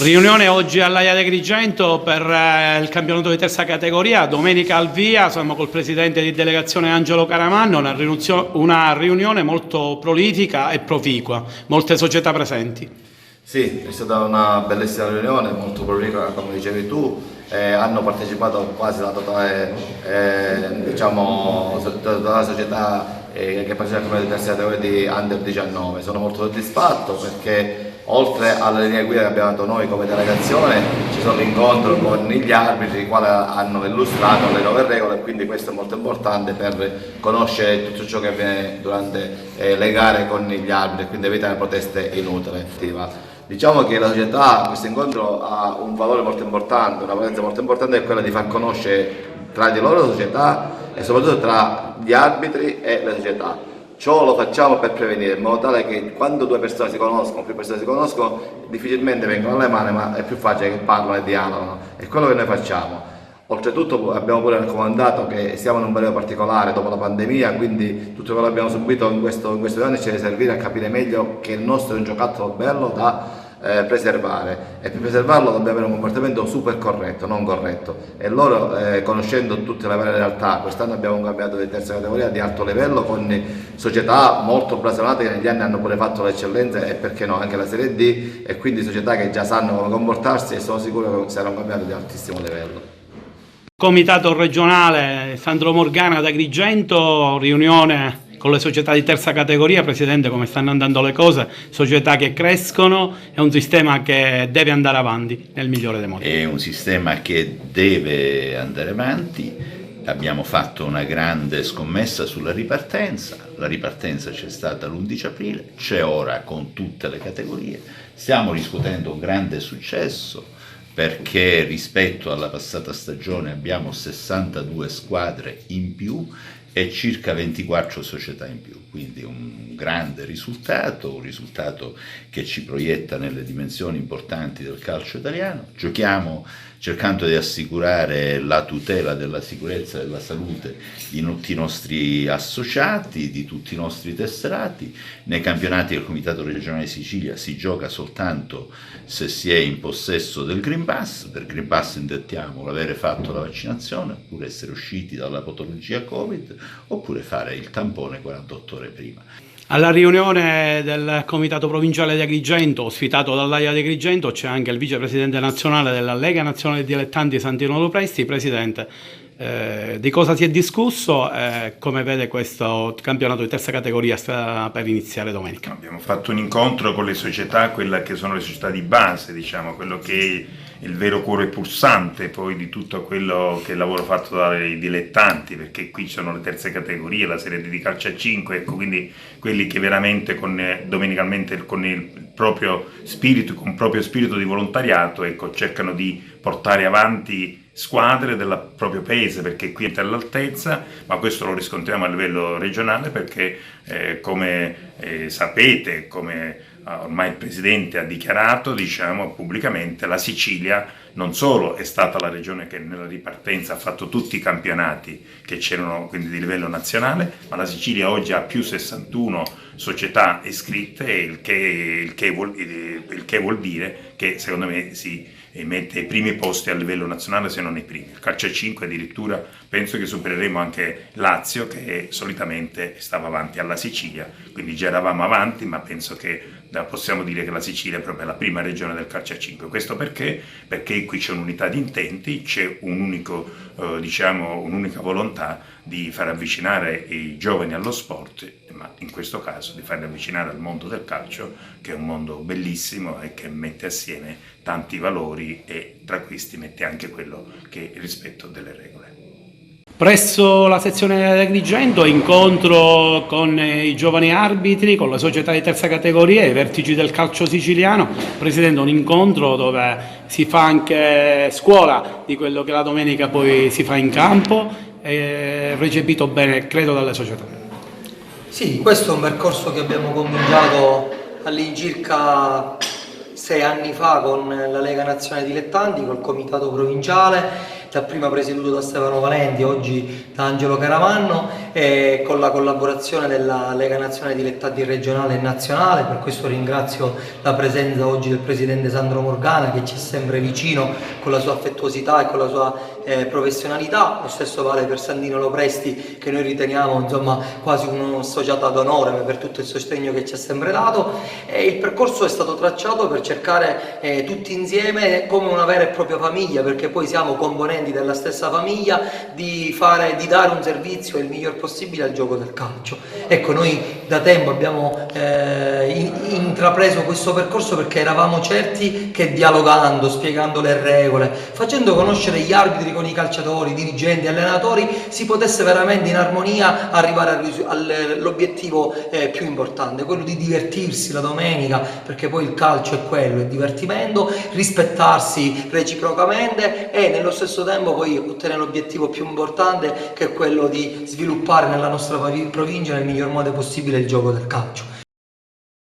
Riunione oggi all'Aia di Agrigento per il campionato di terza categoria, domenica al via, siamo col presidente di delegazione Angelo Caramanno, una riunione molto prolifica e proficua, molte società presenti. Sì, è stata una bellissima riunione, molto prolifica come dicevi tu, hanno partecipato quasi la totale, tutta la società che partecipa al campionato di terza categoria di Under 19. Sono molto soddisfatto perché oltre alle linee guida che abbiamo dato noi come delegazione ci sono l'incontro con gli arbitri, i quali hanno illustrato le nuove regole, e quindi questo è molto importante per conoscere tutto ciò che avviene durante le gare con gli arbitri e quindi evitare proteste inutili. Diciamo che la società, questo incontro ha un valore molto importante, una valenza molto importante, è quella di far conoscere tra di loro la società e soprattutto tra gli arbitri e le società. Ciò lo facciamo per prevenire, in modo tale che quando due persone si conoscono, più persone si conoscono, difficilmente vengono alle mani, ma è più facile che parlano e dialogano. È quello che noi facciamo. Oltretutto abbiamo pure raccomandato che siamo in un periodo particolare dopo la pandemia, quindi tutto quello che abbiamo subito in questi anni ci deve servire a capire meglio che il nostro è un giocattolo bello da preservare, e per preservarlo dobbiamo avere un comportamento super corretto, non corretto, e loro conoscendo tutte le varie realtà, quest'anno abbiamo un campionato di terza categoria di alto livello con società molto blasonate che negli anni hanno pure fatto l'eccellenza e perché no anche la Serie D, e quindi società che già sanno come comportarsi, e sono sicuro che sarà un campionato di altissimo livello. Comitato regionale Sandro Morgana ad Agrigento, riunione con le società di terza categoria. Presidente, come stanno andando le cose? Società che crescono, è un sistema che deve andare avanti nel migliore dei modi. È un sistema che deve andare avanti. Abbiamo fatto una grande scommessa sulla ripartenza, la ripartenza c'è stata l'11 aprile, c'è ora con tutte le categorie, stiamo riscuotendo un grande successo perché rispetto alla passata stagione abbiamo 62 squadre in più e circa 24 società in più, quindi un grande risultato, un risultato che ci proietta nelle dimensioni importanti del calcio italiano. Giochiamo cercando di assicurare la tutela della sicurezza e della salute di tutti i nostri associati, di tutti i nostri tesserati. Nei campionati del Comitato regionale di Sicilia si gioca soltanto se si è in possesso del Green Pass. Per Green Pass intendiamo l'avere fatto la vaccinazione, oppure essere usciti dalla patologia Covid, oppure fare il tampone 48 ore prima. Alla riunione del Comitato Provinciale di Agrigento, ospitato dall'Aia di Agrigento, c'è anche il vicepresidente nazionale della Lega Nazionale Dilettanti Santino Lopresti. Presidente, di cosa si è discusso e come vede questo campionato di terza categoria sta per iniziare domenica? Abbiamo fatto un incontro con le società, quella che sono le società di base, diciamo, quello che è il vero cuore pulsante poi di tutto quello che è il lavoro fatto dai dilettanti, perché qui ci sono le terze categorie, la Serie D di calcio a 5, ecco, quindi quelli che veramente domenicalmente con il proprio spirito di volontariato, ecco, cercano di portare avanti squadre del proprio paese, perché qui è all'altezza, ma questo lo riscontriamo a livello regionale perché come sapete, come ormai il Presidente ha dichiarato, diciamo, pubblicamente, la Sicilia non solo è stata la regione che nella ripartenza ha fatto tutti i campionati che c'erano quindi di livello nazionale, ma la Sicilia oggi ha più 61 società iscritte, il che vuol dire che secondo me si mette ai primi posti a livello nazionale, se non i primi. Il calcio a 5 addirittura penso che supereremo anche Lazio, che solitamente stava avanti alla Sicilia, quindi già eravamo avanti, ma penso che possiamo dire che la Sicilia è proprio la prima regione del calcio a 5. Questo perché? Perché qui c'è un'unità di intenti, c'è un'unica volontà di far avvicinare i giovani allo sport, ma in questo caso di farli avvicinare al mondo del calcio, che è un mondo bellissimo e che mette assieme tanti valori, e tra questi mette anche quello che è il rispetto delle regole. Presso la sezione di Agrigento, incontro con i giovani arbitri, con le società di terza categoria, i vertici del calcio siciliano. Presidente, un incontro dove si fa anche scuola di quello che la domenica poi si fa in campo, recepito bene, credo, dalle società. Sì, questo è un percorso che abbiamo cominciato all'incirca 6 anni fa con la Lega Nazionale Dilettanti, col Comitato Provinciale, dapprima presieduto da Stefano Valenti, oggi da Angelo Caravanno, e con la collaborazione della Lega Nazionale Dilettanti regionale e nazionale. Per questo ringrazio la presenza oggi del presidente Sandro Morgana, che ci è sempre vicino con la sua affettuosità e con la sua professionalità. Lo stesso vale per Sandino Lopresti, che noi riteniamo insomma quasi un associato d'onore per tutto il sostegno che ci ha sempre dato. Il percorso è stato tracciato per cercare tutti insieme, come una vera e propria famiglia, perché poi siamo componenti della stessa famiglia, di dare un servizio il miglior possibile al gioco del calcio. Ecco, noi da tempo abbiamo intrapreso questo percorso perché eravamo certi che dialogando, spiegando le regole, facendo conoscere gli arbitri con i calciatori, dirigenti, allenatori, si potesse veramente in armonia arrivare all'obiettivo più importante, quello di divertirsi la domenica, perché poi il calcio è quello, è divertimento, rispettarsi reciprocamente e nello stesso tempo poi ottenere l'obiettivo più importante, che è quello di sviluppare nella nostra provincia nel miglior modo possibile il gioco del calcio.